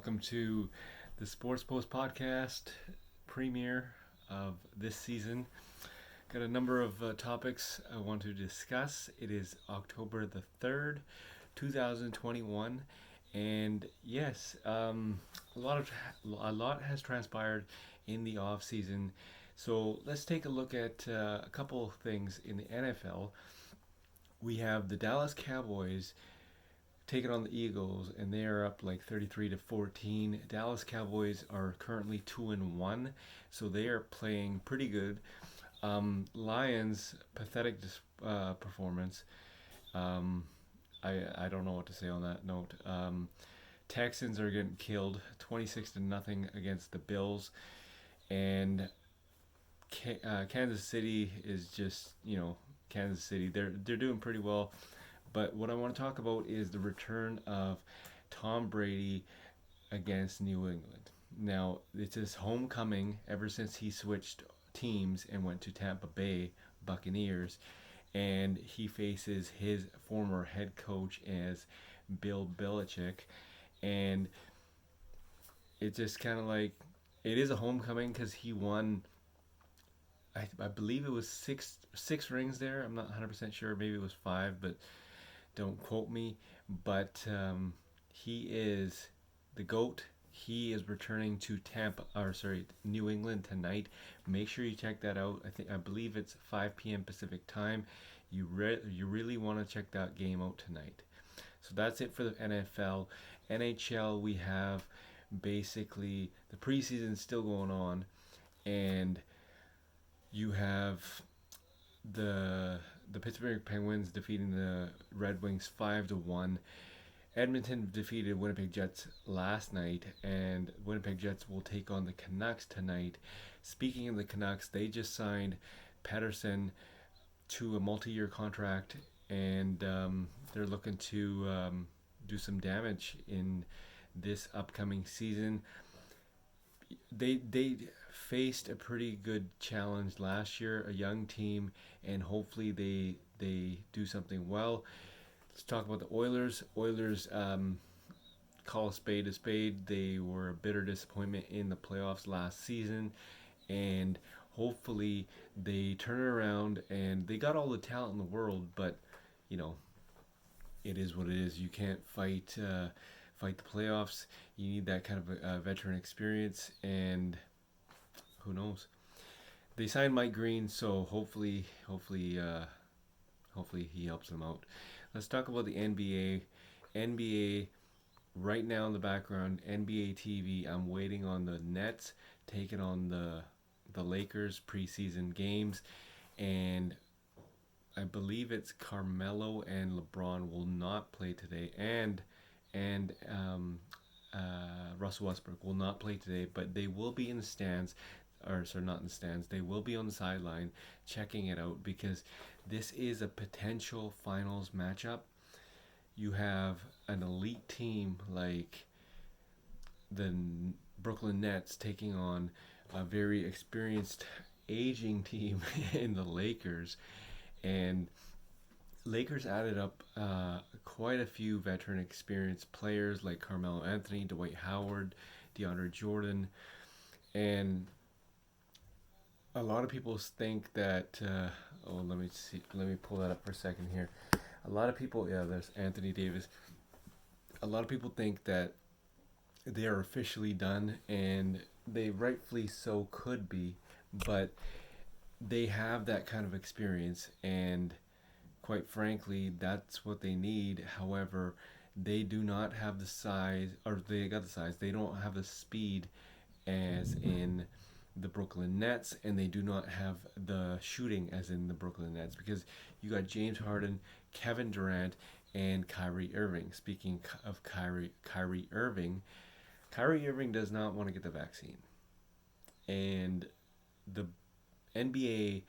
Welcome to the Sports Post podcast premiere of this season. Got a number of topics I want to discuss. It is October the 3rd, 2021, and yes, a lot has transpired in the off season. So let's take a look at a couple things in the NFL. We have the Dallas Cowboys taking on the Eagles, and they are up like 33-14. Dallas Cowboys are currently 2-1, so they are playing pretty good. Lions pathetic performance. Um, I don't know what to say on that note. Texans are getting killed 26-0 against the Bills, and Kansas City is just Kansas City. They're doing pretty well. But what I want to talk about is the return of Tom Brady against New England. Now, it's his homecoming ever since he switched teams and went to Tampa Bay Buccaneers. And he faces his former head coach as Bill Belichick. And it's just kind of like, it is a homecoming because he won, I believe it was six rings there. I'm not 100% sure. Maybe it was five, but don't quote me, but he is the GOAT. He is returning to New England tonight. Make sure you check that out. I believe it's 5 p.m. Pacific time. You really want to check that game out tonight. So that's it for the NFL. NHL, we have basically the preseason still going on, and you have the Pittsburgh Penguins defeating the Red Wings 5-1. Edmonton defeated Winnipeg Jets last night, and Winnipeg Jets will take on the Canucks tonight. Speaking of the Canucks, they just signed Patterson to a multi-year contract, and they're looking to do some damage in this upcoming season. They faced a pretty good challenge last year, a young team, and hopefully they do something well. Let's talk about the Oilers. Oilers, call a spade a spade. They were a bitter disappointment in the playoffs last season, and hopefully they turn it around. And they got all the talent in the world, but it is what it is. You can't fight the playoffs. You need that kind of veteran experience, and who knows? They signed Mike Green, so hopefully he helps them out. Let's talk about the NBA. NBA right now in the background. NBA TV. I'm waiting on the Nets taking on the Lakers preseason games, and I believe it's Carmelo and LeBron will not play today, and Russell Westbrook will not play today, but they will be in the stands, or sorry, not in the stands. They will be on the sideline checking it out because this is a potential finals matchup. You have an elite team like the Brooklyn Nets taking on a very experienced, aging team in the Lakers, and Lakers added up quite a few veteran experienced players like Carmelo Anthony, Dwight Howard, DeAndre Jordan, and a lot of people think that. Let me see. Let me pull that up for a second here. A lot of people, there's Anthony Davis. A lot of people think that they are officially done, and they rightfully so could be, but they have that kind of experience, and quite frankly, that's what they need. However, they do not have the size, or they got the size. They don't have the speed as in the Brooklyn Nets, and they do not have the shooting as in the Brooklyn Nets, because you got James Harden, Kevin Durant, and Kyrie Irving. Speaking of Kyrie Irving does not want to get the vaccine, and the NBA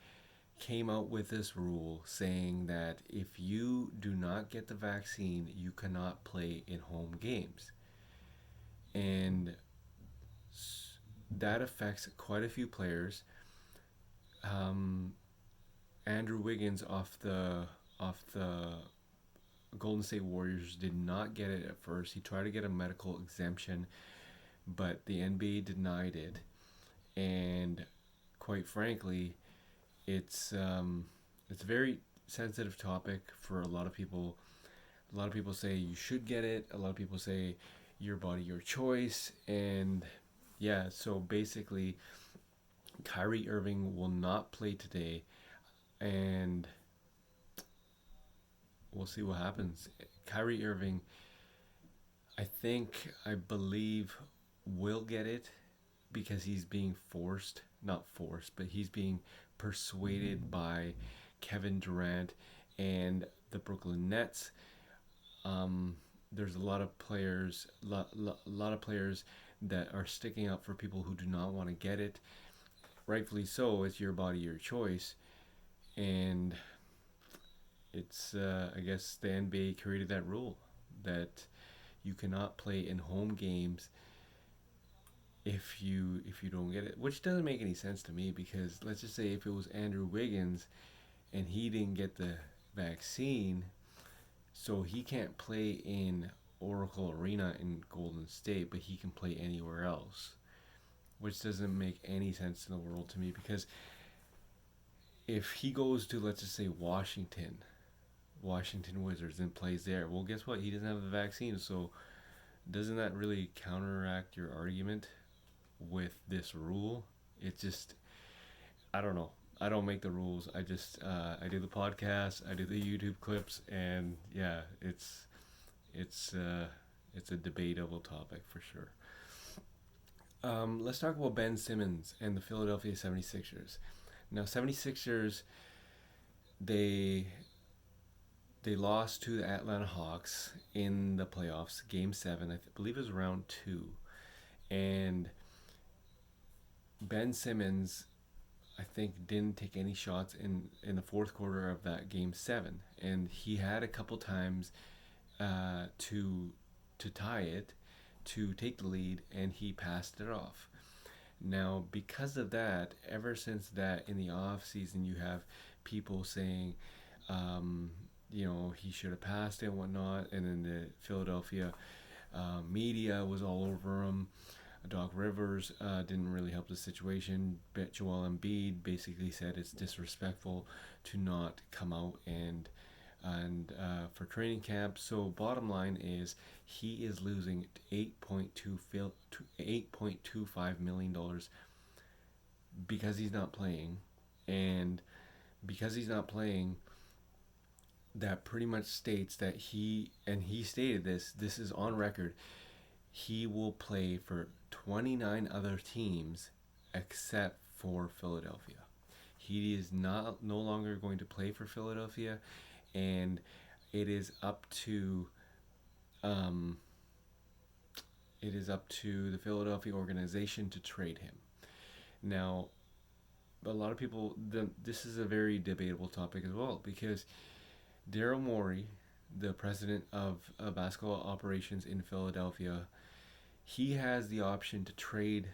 came out with this rule saying that if you do not get the vaccine, you cannot play in home games. And that affects quite a few players. Andrew Wiggins off the Golden State Warriors did not get it at first. He tried to get a medical exemption, but the NBA denied it. And quite frankly, it's a very sensitive topic for a lot of people. A lot of people say you should get it. A lot of people say your body, your choice. And yeah, so basically, Kyrie Irving will not play today, and we'll see what happens. Kyrie Irving, I believe, will get it because he's being forced, not forced, but he's being persuaded by Kevin Durant and the Brooklyn Nets. There's a lot of players, lot of players that are sticking up for people who do not want to get it. Rightfully so. It's your body, your choice, and it's I guess the NBA created that rule that you cannot play in home games if you don't get it, which doesn't make any sense to me because let's just say if it was Andrew Wiggins and he didn't get the vaccine, so he can't play in Oracle Arena in Golden State, but he can play anywhere else, which doesn't make any sense in the world to me because if he goes to, let's just say, Washington Wizards and plays there, well, guess what? He doesn't have the vaccine, so doesn't that really counteract your argument with this rule? It just, I don't know. I don't make the rules. I do the podcast, I do the YouTube clips, and yeah, it's it's a debatable topic for sure. Let's talk about Ben Simmons and the Philadelphia 76ers. Now, 76ers, they they lost to the Atlanta Hawks in the playoffs, Game 7. Believe it was round 2. And Ben Simmons, I think, didn't take any shots in the fourth quarter of that Game 7. And he had a couple times to tie it, to take the lead, and he passed it off. Now, because of that, ever since that, in the off season, you have people saying, he should have passed it and whatnot, and then the Philadelphia media was all over him. Doc Rivers didn't really help the situation. Joel Embiid basically said it's disrespectful to not come out and for training camp. So bottom line is he is losing $8.25 million because he's not playing, and because he's not playing, that pretty much states that he stated this is on record, he will play for 29 other teams except for Philadelphia. He is no longer going to play for Philadelphia, and it is up to the Philadelphia organization to trade him. Now, a lot of people, this is a very debatable topic as well, because Daryl Morey, the president of basketball operations in Philadelphia, he has the option to trade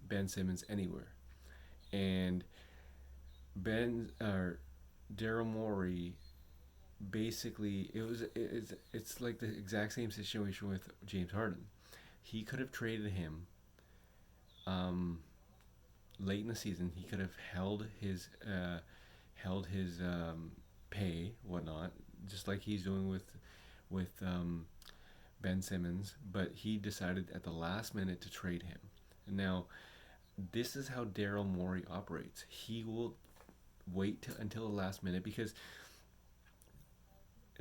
Ben Simmons anywhere, and Daryl Morey basically it's like the exact same situation with James Harden. He could have traded him late in the season. He could have held his pay, whatnot, just like he's doing with Ben Simmons, but he decided at the last minute to trade him. Now, this is how Daryl Morey operates. He will wait until the last minute because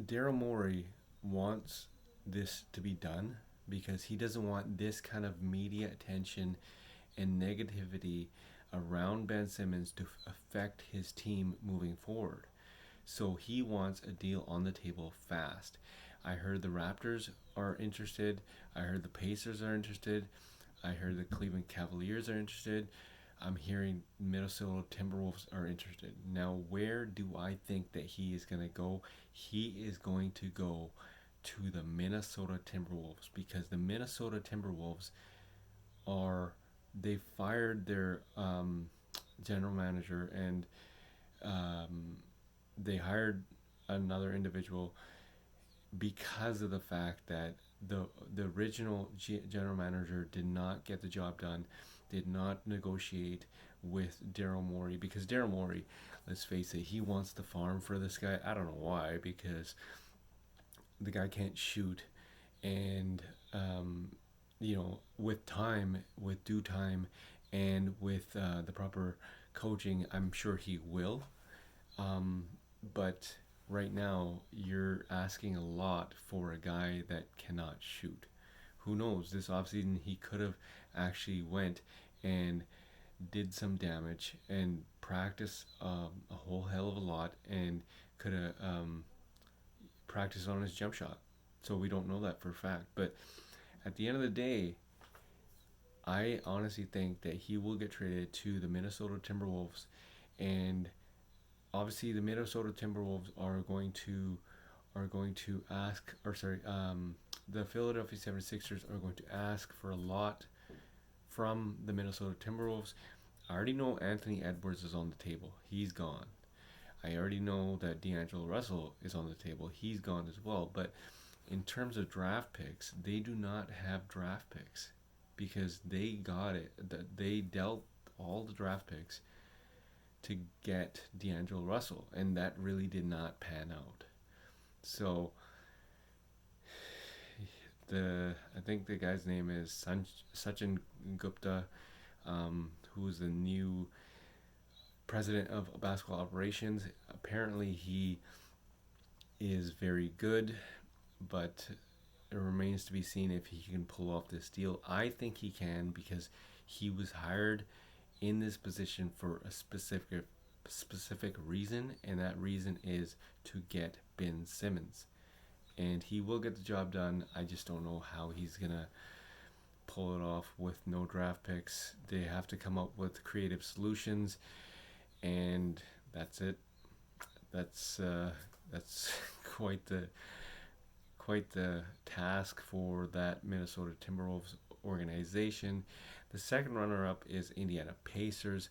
Daryl Morey wants this to be done because he doesn't want this kind of media attention and negativity around Ben Simmons to affect his team moving forward. So he wants a deal on the table fast. I heard the Raptors are interested. I heard the Pacers are interested. I heard the Cleveland Cavaliers are interested. I'm hearing Minnesota Timberwolves are interested. Now, where do I think that he is going to go? He is going to go to the Minnesota Timberwolves because the Minnesota Timberwolves they fired their general manager, and they hired another individual because of the fact that the original general manager did not get the job done, did not negotiate with Daryl Morey, because Daryl Morey, let's face it, he wants the farm for this guy. I don't know why, because the guy can't shoot, and with time, with due time, and with the proper coaching, I'm sure he will. Um, but right now, you're asking a lot for a guy that cannot shoot. Who knows? This offseason, he could have actually went and did some damage and practiced a whole hell of a lot, and could have practiced on his jump shot. So we don't know that for a fact. But at the end of the day, I honestly think that he will get traded to the Minnesota Timberwolves, and obviously the Minnesota Timberwolves are going to ask, or sorry, the Philadelphia 76ers are going to ask for a lot from the Minnesota Timberwolves. I already know Anthony Edwards is on the table. He's gone. I already know that D'Angelo Russell is on the table. He's gone as well. But in terms of draft picks, they do not have draft picks because they got it. They dealt all the draft picks to get D'Angelo Russell, and that really did not pan out. So I think the guy's name is Sachin Gupta, who's the new president of basketball operations. Apparently, he is very good, but it remains to be seen if he can pull off this deal. I think he can because he was hired in this position for a specific reason, and that reason is to get Ben Simmons. And he will get the job done. I just don't know how he's gonna pull it off with no draft picks. They have to come up with creative solutions, and that's it. That's quite the task for that Minnesota Timberwolves organization. The second runner-up is Indiana Pacers.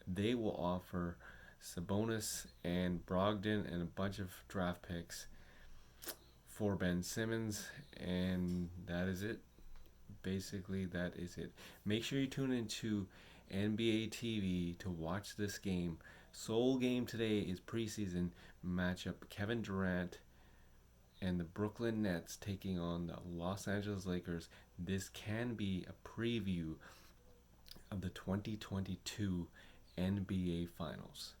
They will offer Sabonis and Brogdon and a bunch of draft picks for Ben Simmons, and that is it. Basically, that is it. Make sure you tune into NBA TV to watch this game. Sole game today is preseason matchup Kevin Durant and the Brooklyn Nets taking on the Los Angeles Lakers. This can be a preview of the 2022 NBA Finals.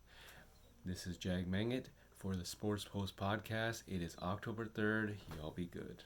This is Jag Mangit for the Sports Post podcast. It is October 3rd. Y'all be good.